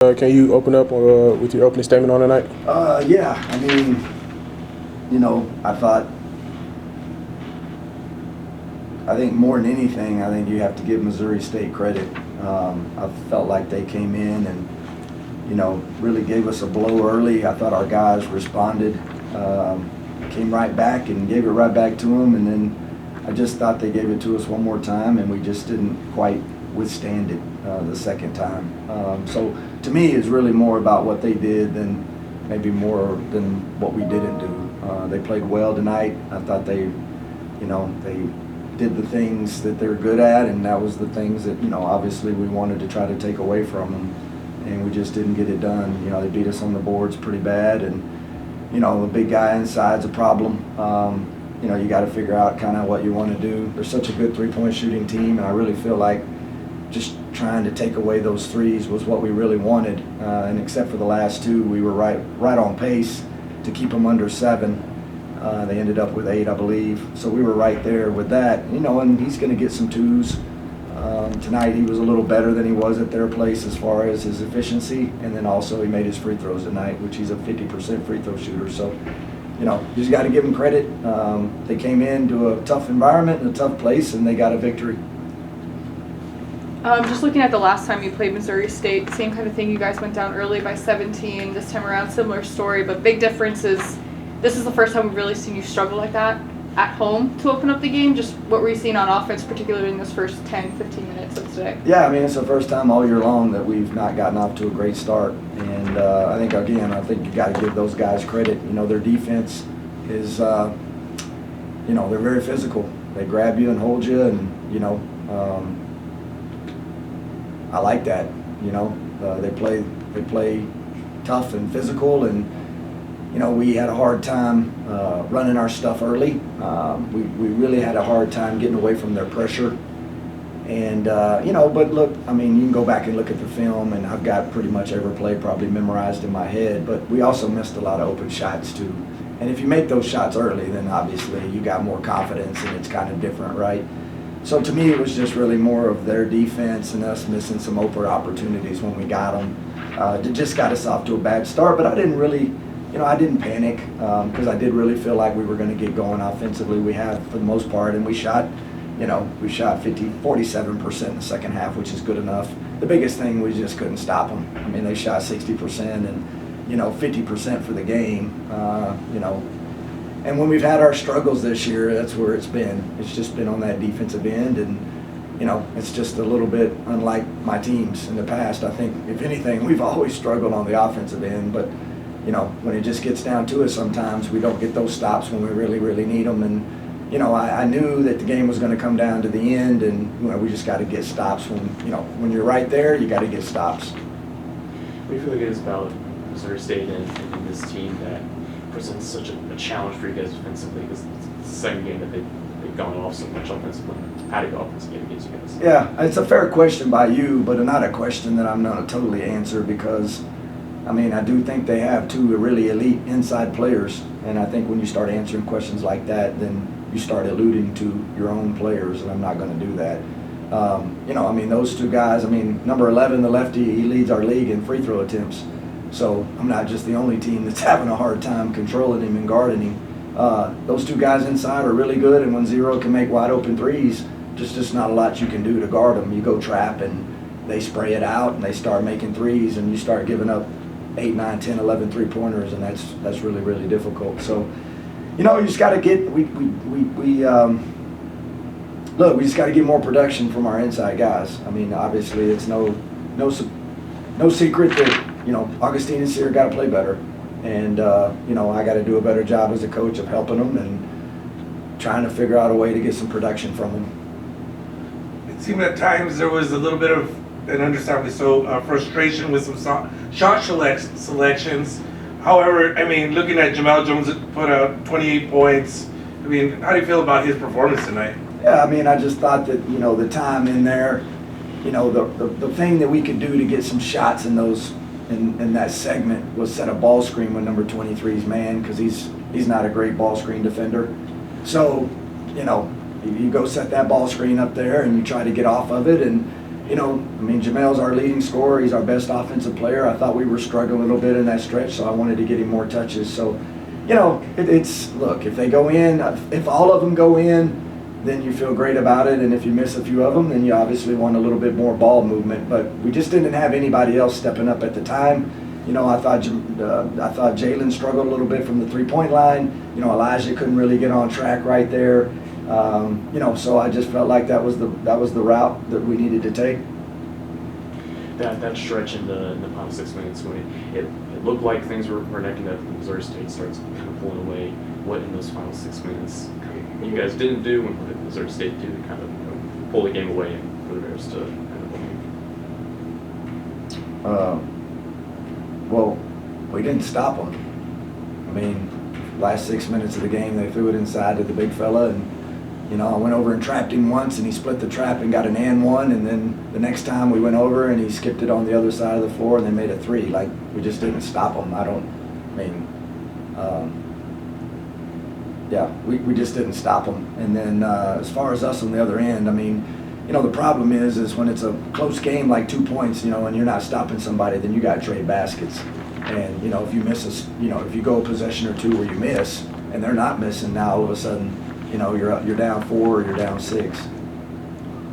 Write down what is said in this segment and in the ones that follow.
Can you open up with your opening statement on tonight? Yeah, I mean, I think more than anything, I think you have to give Missouri State credit. I felt like they came in and, really gave us a blow early. I thought our guys responded, came right back and gave it right back to them. And then I just thought they gave it to us one more time, and we just didn't quite withstand it the second time. So to me, it's really more about what they did than maybe more than what we didn't do. They played well tonight. I thought they did the things that they're good at, and that was the things that, obviously we wanted to try to take away from them, and we just didn't get it done. They beat us on the boards pretty bad, and, the big guy inside's a problem. You got to figure out kind of what you want to do. They're such a good three-point shooting team, and I really feel like just trying to take away those threes was what we really wanted. And except for the last two, we were right on pace to keep them under 7. They ended up with 8, I believe. So we were right there with that. And he's going to get some 2s. Tonight he was a little better than he was at their place as far as his efficiency. And then also he made his free throws tonight, which he's a 50% free throw shooter. So, you just got to give him credit. They came into a tough environment and a tough place, and they got a victory. Just looking at the last time you played Missouri State, same kind of thing. You guys went down early by 17. This time around, similar story, but big difference is this is the first time we've really seen you struggle like that at home to open up the game. Just what were you seeing on offense, particularly in those first 10, 15 minutes of today? Yeah, I mean, it's the first time all year long that we've not gotten off to a great start. And I think you got to give those guys credit. Their defense is, they're very physical. They grab you and hold you, and, I like that. They play tough and physical, and we had a hard time running our stuff early. We really had a hard time getting away from their pressure, and but look, I mean, you can go back and look at the film, and I've got pretty much every play probably memorized in my head. But we also missed a lot of open shots too. And if you make those shots early, then obviously you got more confidence, and it's kind of different, right? So to me, it was just really more of their defense and us missing some open opportunities when we got them. It just got us off to a bad start, but I didn't really, I didn't panic because I did really feel like we were going to get going offensively. We have for the most part, and we shot 47% in the second half, which is good enough. The biggest thing, we just couldn't stop them. I mean, they shot 60% and, 50% for the game, And when we've had our struggles this year, that's where it's been. It's just been on that defensive end, and it's just a little bit unlike my teams in the past. I think, if anything, we've always struggled on the offensive end, but when it just gets down to it, sometimes we don't get those stops when we really, really need them. And I knew that the game was going to come down to the end, and we just got to get stops. When you're right there, you got to get stops. What do you feel like it is about Missouri State and this team that presents such a challenge for you guys defensively, because it's the second game that they've gone off so much offensively? How do you go offensive game against you guys? Yeah, it's a fair question by you, but not a question that I'm going to totally answer, because I do think they have 2 really elite inside players, and I think when you start answering questions like that, then you start alluding to your own players, and I'm not going to do that. Those 2 guys, number 11, the lefty, he leads our league in free throw attempts. So I'm not just the only team that's having a hard time controlling him and guarding him. Those 2 guys inside are really good, and when Zero can make wide open threes, just not a lot you can do to guard them. You go trap, and they spray it out, and they start making threes, and you start giving up 8, 9, 10, 11 three-pointers, and that's really, really difficult. So, you just got to get we just got to get more production from our inside guys. Obviously, it's no secret that Augustine and Sear got to play better, and I got to do a better job as a coach of helping them and trying to figure out a way to get some production from them. It seemed at times there was a little bit of, and understandably so, frustration with some shot selections. However, looking at Jamel Jones put out 28 points, how do you feel about his performance tonight? Yeah, I just thought that, the time in there, the thing that we could do to get some shots in those, in that segment, was set a ball screen with number 23's man, because he's not a great ball screen defender. So, you go set that ball screen up there, and you try to get off of it, and you know, I mean, Jamel's our leading scorer. He's our best offensive player. I thought we were struggling a little bit in that stretch, so I wanted to get him more touches. So, you know, it's look, if they go in, if all of them go in, then you feel great about it. And if you miss a few of them, then you obviously want a little bit more ball movement. But we just didn't have anybody else stepping up at the time. You know, I thought Jalen struggled a little bit from the three-point line. You know, Elijah couldn't really get on track right there. You know, so I just felt like that was the route that we needed to take. That stretch in the final 6 minutes when it looked like things were neck and neck. Missouri State starts kind of pulling away. What in those final 6 minutes you guys didn't do, and what did Missouri State do to kind of pull the game away and for the Bears to kind of win? Well, we didn't stop them. I mean, last 6 minutes of the game, they threw it inside to the big fella, and you know, I went over and trapped him once, and he split the trap and got an and one, and then the next time we went over and he skipped it on the other side of the floor, and they made a three. Like, we just didn't stop him. Yeah, we just didn't stop them. And then as far as us on the other end, I mean, you know, the problem is when it's a close game like 2 points, you know, and you're not stopping somebody, then you got to trade baskets. And, you know, if you miss you know, if you go a possession or two where you miss, and they're not missing, now all of a sudden, you know, you're down 4 or you're down 6.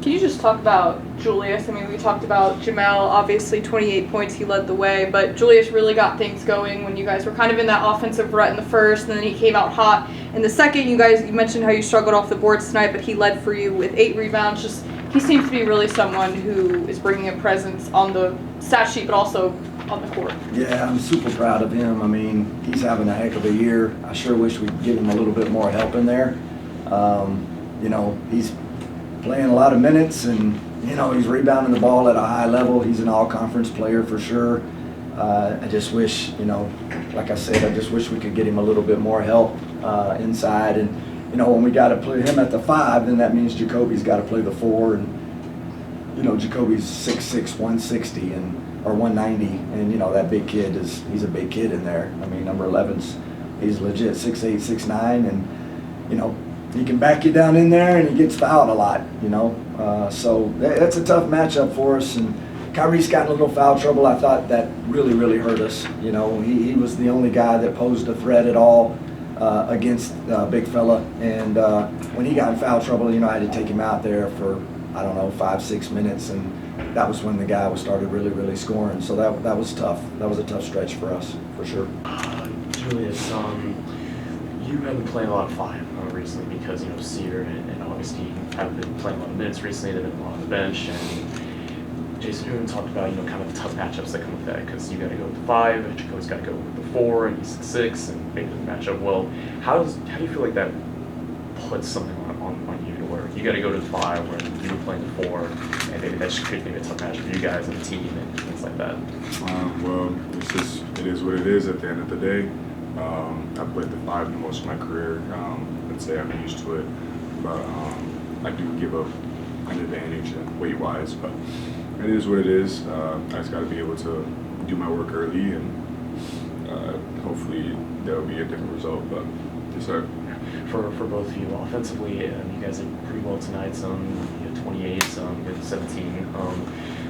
Can you just talk about Julius? I mean, we talked about Jamel, obviously 28 points, he led the way, but Julius really got things going when you guys were kind of in that offensive rut in the first, and then he came out hot in the second. You mentioned how you struggled off the boards tonight, but he led for you with 8 rebounds. Just, he seems to be really someone who is bringing a presence on the stat sheet, but also on the court. Yeah, I'm super proud of him. I mean, he's having a heck of a year. I sure wish we'd give him a little bit more help in there. You know, he's playing a lot of minutes, and you know, he's rebounding the ball at a high level. He's an all-conference player for sure. I just wish, you know, like I said, I just wish we could get him a little bit more help inside. And you know, when we got to play him at the 5, then that means Jacoby's got to play the 4. And you know, Jacoby's 6'6", 160 or 190, and you know, that big kid he's a big kid in there. I mean, number 11's he's legit 6'8", 6'9", and you know, he can back you down in there, and he gets fouled a lot, you know. So that's a tough matchup for us. And Kyrie's got in a little foul trouble. I thought that really hurt us. You know, he was the only guy that posed a threat at all against big fella. And when he got in foul trouble, you know, I had to take him out there for, I don't know, 5-6 minutes, and that was when the guy started really scoring. So that was tough. That was a tough stretch for us, for sure. Julius, you have been playing a lot of 5 recently because, you know, Sear and Augustine have been playing a lot of minutes recently. They've been on the bench, and Jason Hoon talked about, you know, kind of the tough matchups that come with that because you got to go with the 5, and Jacoby's got to go with the 4, and he's 6'6", and maybe the matchup. Well, how do you feel like that puts something on you to where you got to go to the 5 when you were playing the 4, and maybe that just creates maybe a tough match for you guys and the team and things like that? Well, it is what it is at the end of the day. I've played the 5 most of my career. I'd say I'm used to it, but I do give up an advantage weight-wise, but it is what it is. I just got to be able to do my work early, and hopefully there will be a different result, but yes, sir. For both of you, offensively, you guys did pretty well tonight. Some you had 28, some you had 17.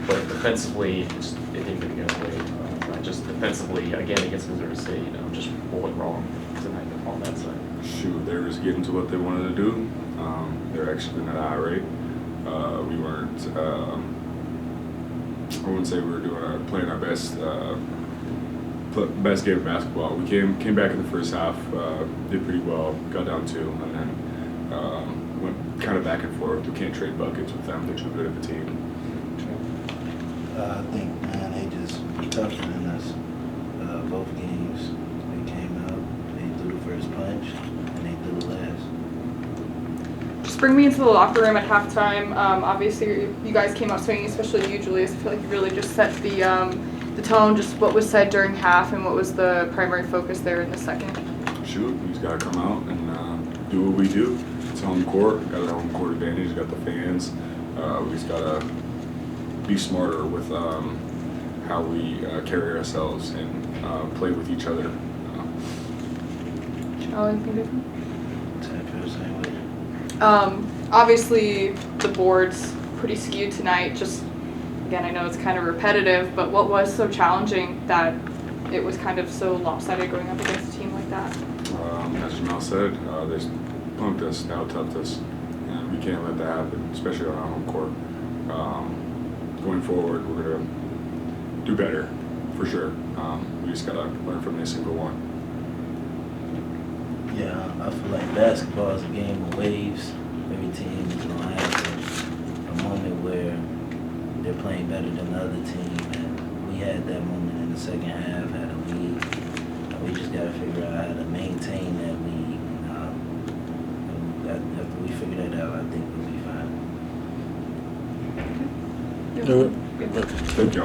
But defensively, it didn't get the other way. Just defensively, again, against Missouri State, just what went wrong tonight on that side? Shoot, they were just getting to what they wanted to do. They're actually in at a high rate. We weren't, I wouldn't say we were playing our best game of basketball. We came back in the first half, did pretty well, got down 2, and then went kind of back and forth. We can't trade buckets with them. They're too good of a team. I think, man, they just tougher than us. Both games, they came out, they threw the first punch, and they threw the last. Just bring me into the locker room at halftime. Obviously, you guys came out swinging, especially you, Julius. I feel like you really just set the tone, just what was said during half and what was the primary focus there in the second. Shoot, we just got to come out and do what we do. It's home court, got a home court advantage, got the fans. We just got to be smarter with how we carry ourselves and play with each other. Anything different? I feel the same way. Obviously, the board's pretty skewed tonight. Just again, I know it's kind of repetitive, but what was so challenging that it was kind of so lopsided going up against a team like that? As Jamal said, they punked us, out-toughed us, and we can't let that happen, especially on our home court. Going forward, we're going to do better, for sure. We just got to learn from every single one. Yeah, I feel like basketball is a game of waves. Every team is going to have a moment where they're playing better than the other team, and we had that moment in the second half, had a lead. And we just got to figure out how to maintain that lead. And after we figure that out, I think we'll be fine. Yeah. Thank you.